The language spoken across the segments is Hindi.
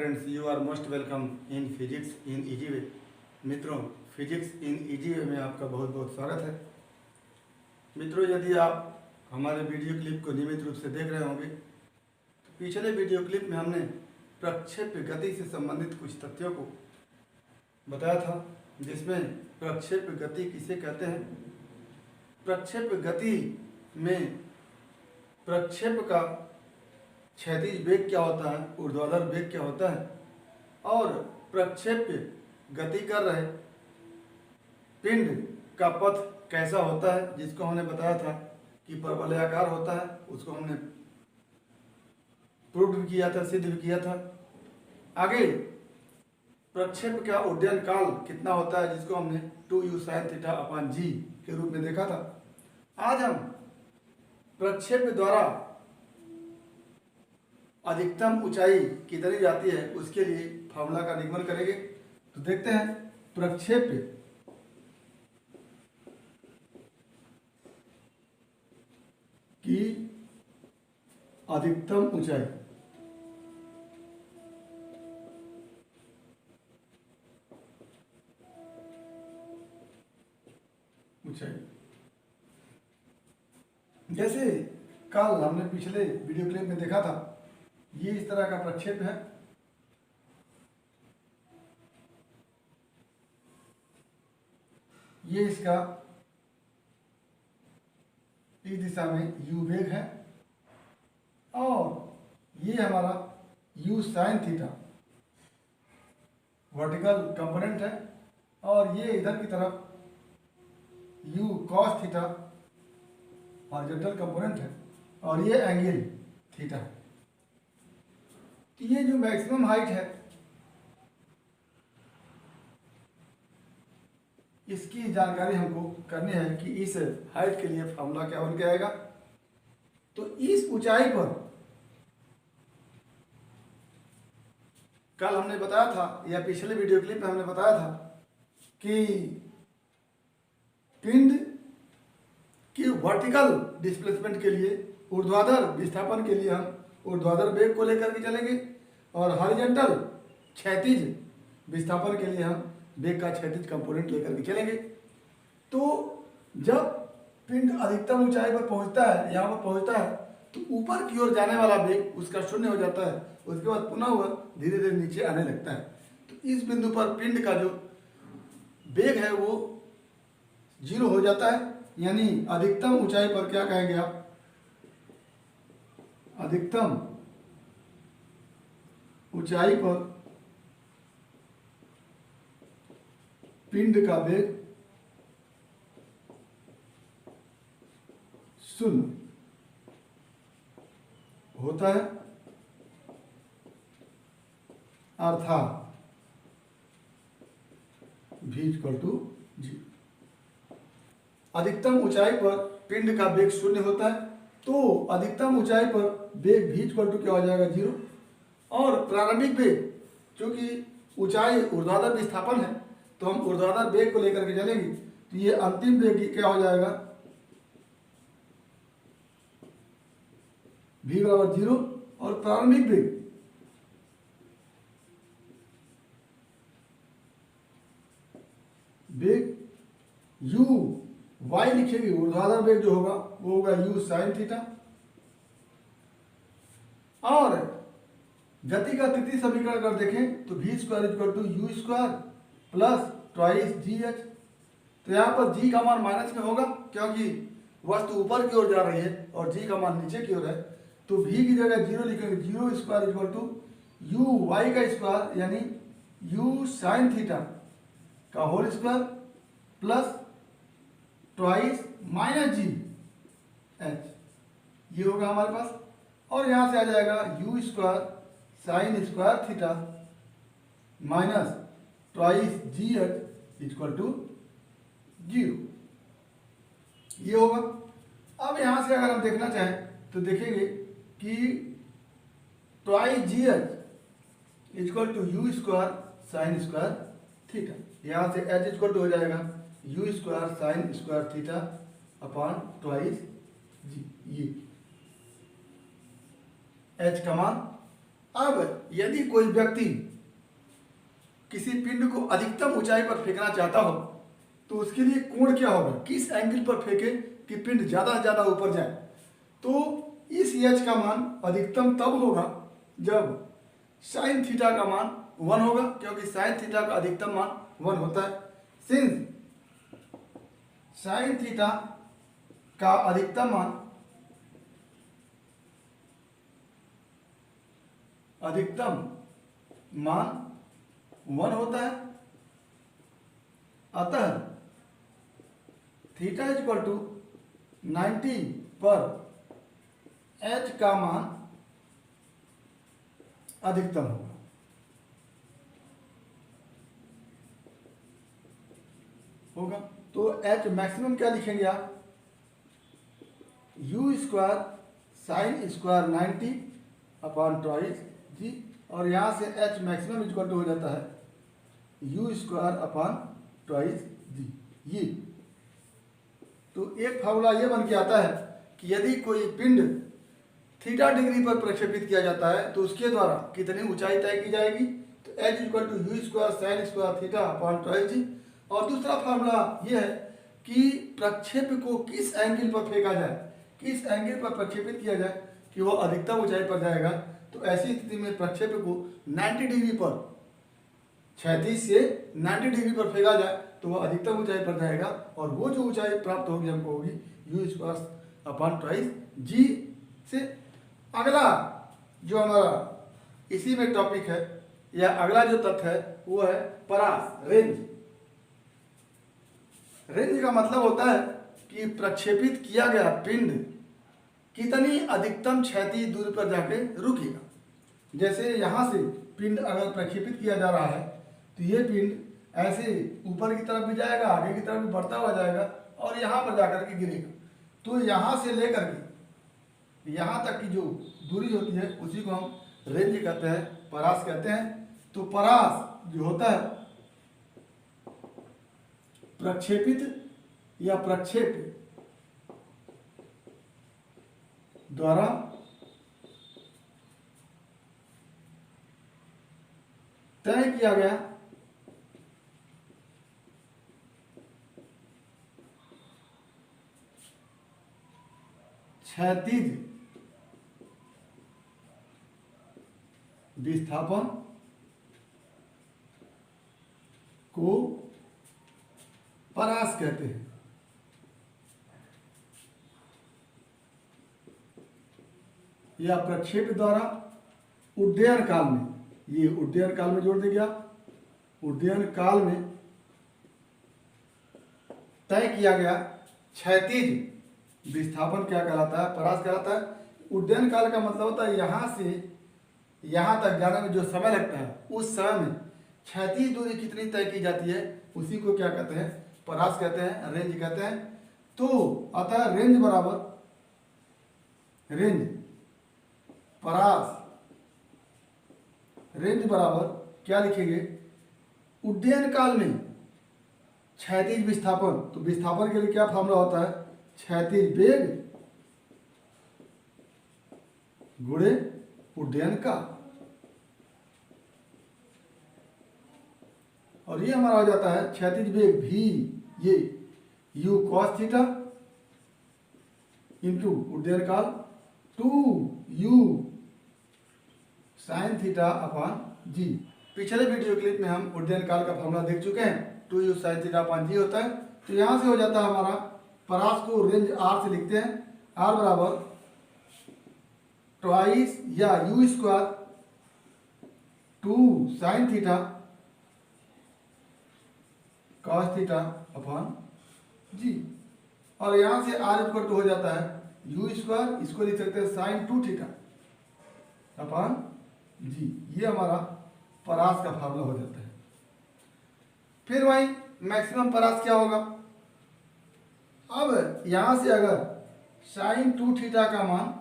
friends, you are most welcome in Physics in Easy Way। मित्रों, फिजिक्स इन इजी वे में आपका बहुत बहुत स्वागत है। मित्रों, यदि आप हमारे वीडियो क्लिप को नियमित रूप से देख रहे होंगे तो पिछले वीडियो क्लिप में हमने प्रक्षेप्य गति से संबंधित कुछ तथ्यों को बताया था, जिसमें प्रक्षेप्य गति किसे कहते हैं, प्रक्षेप्य गति में प्रक्षेप का क्षैतिज वेग क्या होता है, ऊर्ध्वाधर वेग क्या होता है, और प्रक्षेप्य गति कर रहे पिंड का पथ कैसा होता है, जिसको हमने बताया था कि परवलयाकार होता है। उसको हमने प्रूव भी किया था, सिद्ध भी किया था। आगे प्रक्षेप का उड्डयन काल कितना होता है, जिसको हमने 2u sin θ/g के रूप में देखा था। आज हम प्रक्षेप द्वारा अधिकतम ऊंचाई कितनी जाती है उसके लिए फार्मूला का निगमन करेंगे। तो देखते हैं, प्रक्षेप की अधिकतम ऊंचाई जैसे कल हमने पिछले वीडियो क्लिप में देखा था, ये इस तरह का प्रक्षेप है। ये इसका इस दिशा में u वेग है और ये हमारा u sin θ वर्टिकल कंपोनेंट है, और ये इधर की तरफ u cos θ हॉरिजॉन्टल कंपोनेंट है, और ये एंगल थीटा है। तो ये जो मैक्सिमम हाइट है इसकी जानकारी हमको करनी है कि इस हाइट के लिए फार्मूला क्या बन के आएगा। तो इस ऊंचाई पर कल हमने बताया था, या पिछले वीडियो क्लिप में हमने बताया था कि पिंड की वर्टिकल डिस्प्लेसमेंट के लिए, ऊर्ध्वाधर विस्थापन के लिए हम ऊर्ध्वाधर वेग को लेकर के चलेंगे, और हॉरिजॉन्टल क्षैतिज विस्थापन के लिए हम वेग का क्षैतिज कंपोनेंट लेकर के चलेंगे। तो जब पिंड अधिकतम ऊंचाई पर पहुंचता है, यहाँ पर पहुंचता है, तो ऊपर की ओर जाने वाला वेग उसका शून्य हो जाता है। उसके बाद पुनः वह धीरे धीरे नीचे आने लगता है। तो इस बिंदु पर पिंड का जो वेग है वो 0 हो जाता है। यानी अधिकतम ऊंचाई पर क्या कहेंगे आप, अधिकतम ऊंचाई पर पिंड का वेग 0 होता है, अर्थात v=g। अधिकतम ऊंचाई पर पिंड का वेग 0 होता है, तो अधिकतम ऊंचाई पर वेग v क्या हो जाएगा, 0। और प्रारंभिक वेग, क्योंकि ऊंचाई ऊर्ध्वाधर विस्थापन है तो हम ऊर्ध्वाधर वेग को लेकर के चलेंगे, तो ये अंतिम वेग क्या हो जाएगा, v=0। और प्रारंभिक वेग u y लिखेंगे, ऊर्ध्वाधर वेग जो होगा वो होगा u sin θ। और गति का तृतीय समीकरण अगर देखें तो v² = u² plus twice GH। तो यहाँ पर g का मान माइनस में होगा, क्योंकि वस्तु ऊपर की ओर जा रही है और g का मान नीचे की ओर है। तो v की जगह 0 लिखेंगे, 0² = u² यानी u sin θ का whole square plus twice -GH, ये होगा हमारे पास। और यहाँ से आ जाएगा u² sin² θ minus twice GH = 0, ये होगा। अब यहाँ से अगर हम देखना चाहें तो देखेंगे कि ट्वाइस GH = u² sin² θ। यहाँ से h हो जाएगा u² sin² θ ट्वाइस g, ये h का मान अब यदि कोई व्यक्ति किसी पिंड को अधिकतम ऊंचाई पर फेंकना चाहता हो तो उसके लिए कोण क्या होगा, किस एंगल पर फेंके कि पिंड ज़्यादा से ज़्यादा ऊपर जाए। तो इस एच का मान अधिकतम तब होगा जब साइन थीटा का मान 1 होगा, क्योंकि साइन थीटा का अधिकतम मान 1 होता है। सिंस साइन थीटा का अधिकतम मान 1 होता है, अतः थीटा इक्वल टू 90 पर एच का मान अधिकतम होगा। तो एच मैक्सिमम क्या लिखेंगे आप, U square sine square 90 upon twice G, और यहाँ से एच मैक्सिमम इक्वल टू हो जाता है यू स्क्वायर अपॉन ट्वाइस जी। ये तो एक फार्मूला ये बन के आता है कि यदि कोई पिंड थीटा डिग्री पर प्रक्षेपित किया जाता है तो उसके द्वारा कितनी ऊंचाई तय की जाएगी, तो H equal to U square sine square theta upon twice G. और दूसरा फार्मूला ये है कि प्रक्षेप को किस एंगल पर फेंका जाए, किस एंगल पर प्रक्षेपित किया जाए कि वो अधिकतम ऊंचाई पर जाएगा। तो ऐसी स्थिति में प्रक्षेप को 90 डिग्री पर, क्षैतिज से 90 डिग्री पर फेंका जाए तो वह अधिकतम ऊंचाई पर जाएगा, और वो जो ऊंचाई प्राप्त होगी हमको होगी यू स्क्वायर अपॉन ट्वाइस जी से। अगला जो हमारा इसी में टॉपिक है या अगला जो तथ्य है वो है परास, रेंज। रेंज का मतलब होता है कि प्रक्षेपित किया गया पिंड कितनी अधिकतम क्षैतिज दूरी पर जाके रुकेगा। जैसे यहाँ से पिंड अगर प्रक्षेपित किया जा रहा है तो ये पिंड ऐसे ऊपर की तरफ भी जाएगा, आगे की तरफ भी बढ़ता हुआ जाएगा और यहाँ पर जाकर के गिरेगा। तो यहाँ से लेकर के यहाँ तक की जो दूरी होती है उसी को हम रेंज कहते हैं, परास कहते हैं। तो परास जो होता है प्रक्षेपित या प्रक्षेप द्वारा तय किया गया क्षैतिज विस्थापन को परास कहते हैं। या प्रक्षेप द्वारा उड्डयन काल में, ये उड्डयन काल में जोड़ देंगे आप, उड्डयन काल में तय किया गया क्षैतिज विस्थापन क्या कहलाता है, परास कहलाता है। उड्डयन काल का मतलब होता है यहाँ से यहाँ तक जाने में जो समय लगता है उस समय में क्षैतिज दूरी कितनी तय की जाती है उसी को क्या कहते हैं, परास कहते हैं, रेंज कहते हैं। तो अतः रेंज बराबर रेंज परास, रेंज बराबर क्या लिखेंगे, उड्डयन काल में क्षैतिज विस्थापन। तो विस्थापन के लिए क्या फॉर्मूला होता है, क्षैतिज वेग गुणे उड्डयन काल, और ये हमारा हो जाता है क्षैतिज वेग भी, ये u cos थीटा इंटू उड्डयन काल 2u साइन थीटा अपॉन जी। पिछले वीडियो क्लिप में हम उड्डयन काल का फॉर्मूला देख चुके हैं, 2u साइन थीटा अपॉन जी होता है। तो यहाँ से हो जाता है हमारा परास को रेंज r से लिखते हैं, r बराबर ट्वाइस या u square 2 sine theta cos theta upon G, और यहाँ से r इक्वल टू हो जाता है u स्क्वायर, इसको लिख सकते हैं साइन 2 थीटा अपॉन जी। ये हमारा परास का फार्मूला हो जाता है। फिर वही मैक्सिमम परास क्या होगा, अब यहाँ से अगर साइन 2 थीटा का मान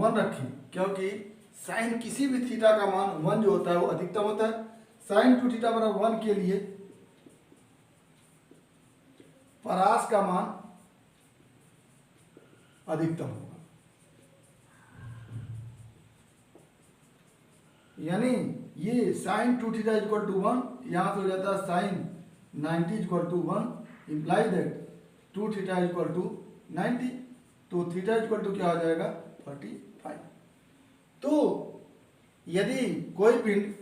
1 रखें, क्योंकि साइन किसी भी थीटा का मान 1 जो होता है वो अधिकतम होता है। साइन 2 थीटा बराबर 1 के लिए परास का मान अधिकतम होगा। यानी ये साइन 2 थीटा इक्वल टू 1, यहाँ से हो जाता है sine 90 equal to 1, imply that 2 theta equal to 90, तो थीटा इक्वल टू क्या हो जाएगा 45। तो यदि कोई पिंड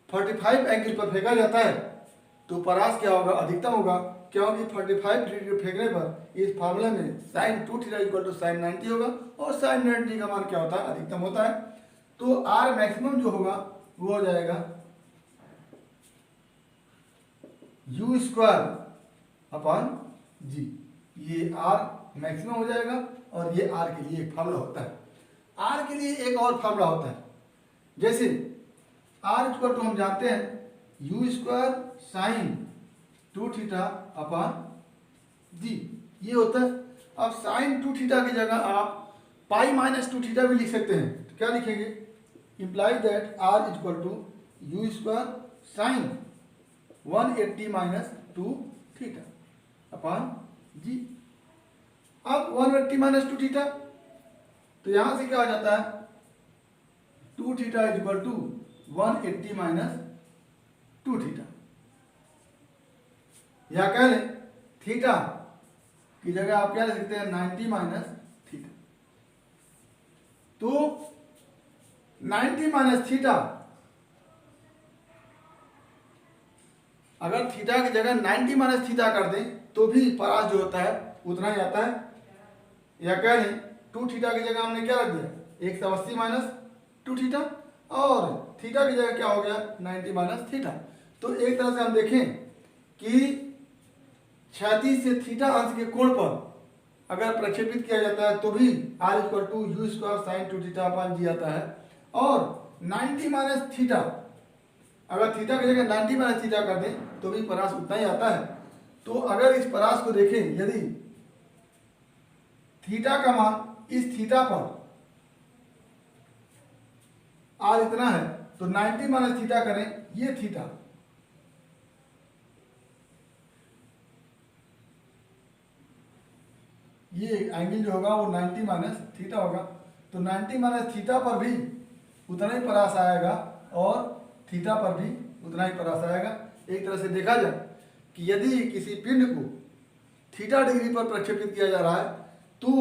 45 एंगल पर फेंका जाता है तो परास क्या होगा, अधिकतम होगा, क्योंकि 45 डिग्री फेंकने पर इस फार्मूले में sine 2 theta equal to sine 90 होगा और साइन 90 का मान क्या होता है, अधिकतम होता है। तो आर मैक्सिमम जो होगा वो हो जाएगा यू स्क्वायर अपॉन जी, ये आर मैक्सिमम हो जाएगा और ये आर के लिए एक फार्मूला होता है। आर के लिए एक और फार्मूला होता है, जैसे आर इक्वल टू हम जानते हैं U square sine 2 theta upon G, ये होता है। अब साइन 2 थीटा की जगह आप पाई माइनस 2 थीटा भी लिख सकते हैं, तो क्या लिखेंगे, imply that R equal to U square sine 180 minus 2 theta upon G. अब 180 माइनस 2 थीटा, तो यहां से क्या हो जाता है 2 theta is equal to 180 minus 2 theta, या कह लें थीटा की जगह आप क्या लिख सकते हैं 90 माइनस थीटा। तो 90 माइनस थीटा, अगर थीटा की जगह 90 माइनस थीटा कर दें तो भी परास जो होता है उतना ही आता है, या कह लें 2 थीटा की जगह हमने क्या रख दिया 180 माइनस 2 थीटा, और थीटा की जगह क्या हो गया 90 माइनस थीटा। तो एक तरह से हम देखें कि क्षैतिज से थीटा अंश के कोण पर अगर प्रक्षेपित किया जाता है तो भी R equal to U square sine 2 theta upon G आता है, और 90 माइनस थीटा, अगर थीटा की जगह 90 माइनस थीटा कर दें तो भी परास उतना ही आता है। तो अगर इस परास को देखें, यदि थीटा का मान इस थीटा पर आर इतना है तो 90 माइनस थीटा करें, ये थीटा, ये एंगल जो होगा वो 90 माइनस थीटा होगा, तो 90 माइनस थीटा पर भी उतना ही परास आएगा और थीटा पर भी उतना ही परास आएगा। एक तरह से देखा जाए कि यदि किसी पिंड को थीटा डिग्री पर प्रक्षेपित किया जा रहा है तो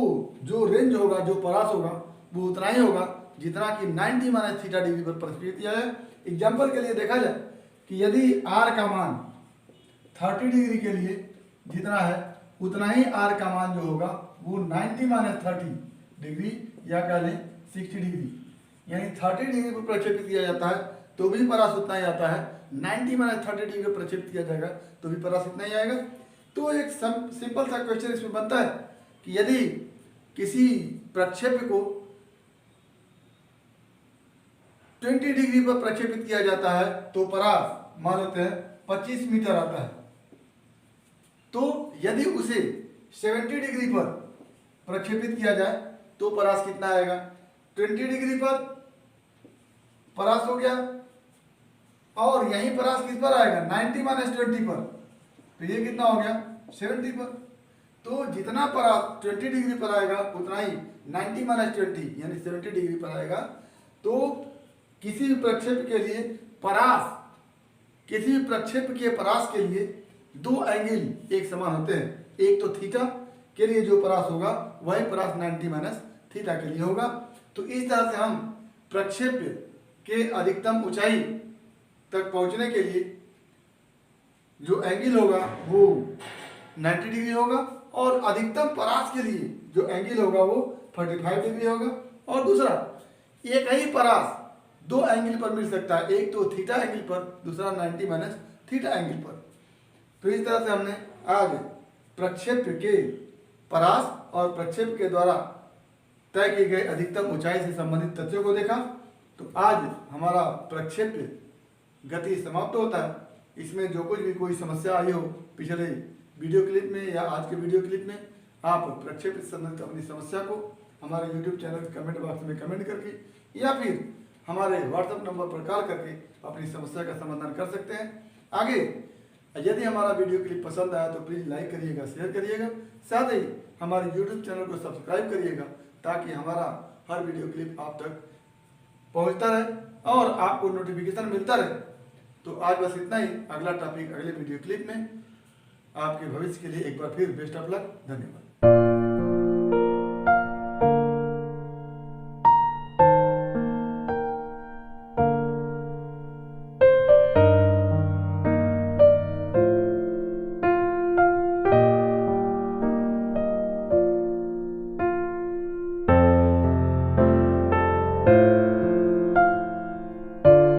जो रेंज होगा, जो परास होगा वो उतना ही होगा जितना कि 90 माइनस थीटा डिग्री पर प्रक्षेपित किया है। एग्जाम्पल के लिए देखा जाए कि यदि आर का मान 30 डिग्री के लिए जितना है उतना ही आर का मान जो होगा वो 90 माइनस 30 डिग्री या कह लें 60 डिग्री, यानी 30 डिग्री पर प्रक्षेपित किया जाता है तो भी परास उतना ही आता है, 90 माइनस 30 डिग्री पर प्रक्षेपित किया जाएगा तो भी परास उतना ही आएगा। तो एक सिंपल सा क्वेश्चन इसमें बनता है कि यदि किसी प्रक्षेप को 20 डिग्री पर प्रक्षेपित किया जाता है तो परास मान लेते हैं 25 मीटर आता है, तो यदि उसे 70 डिग्री पर प्रक्षेपित किया जाए तो परास कितना आएगा, 20 डिग्री पर परास हो गया, और यही परास किस पर आएगा 90 माइनस 20 पर, तो ये कितना हो गया 70 पर। तो जितना परास 20 डिग्री पर आएगा उतना ही 90 माइनस 20 यानी 70 डिग्री पर आएगा। तो किसी भी प्रक्षेप के लिए परास, किसी भी प्रक्षेप के परास के लिए दो एंगल एक समान होते हैं, एक तो थीटा के लिए जो परास होगा वही परास 90 माइनस थीटा के लिए होगा। तो इस तरह से हम प्रक्षेप के अधिकतम ऊंचाई तक पहुंचने के लिए जो एंगल होगा वो 90 डिग्री होगा, और अधिकतम परास के लिए जो एंगल होगा वो 45 डिग्री होगा। और दूसरा, एक ही परास दो एंगल पर मिल सकता है, एक तो थीटा एंगल पर, दूसरा 90 माइनस थीटा एंगल पर। तो इस तरह से हमने आज प्रक्षेप के परास और प्रक्षेप के द्वारा तय किए गए अधिकतम ऊंचाई से संबंधित तथ्यों को देखा। तो आज हमारा प्रक्षेप गति समाप्त होता है। इसमें जो कुछ भी कोई समस्या आई हो पिछले वीडियो क्लिप में या आज के वीडियो क्लिप में, आप प्रक्षेप से संबंधित अपनी समस्या को हमारे YouTube चैनल के कमेंट बॉक्स में कमेंट करके या फिर हमारे व्हाट्सएप नंबर पर कॉल करके अपनी समस्या का समाधान कर सकते हैं। आगे यदि हमारा वीडियो क्लिप पसंद आया तो प्लीज़ लाइक करिएगा, शेयर करिएगा, साथ ही हमारे YouTube चैनल को सब्सक्राइब करिएगा ताकि हमारा हर वीडियो क्लिप आप तक पहुंचता रहे और आपको नोटिफिकेशन मिलता रहे। तो आज बस इतना ही। अगला टॉपिक अगले वीडियो क्लिप में। आपके भविष्य के लिए एक बार फिर बेस्ट ऑफ लक। धन्यवाद।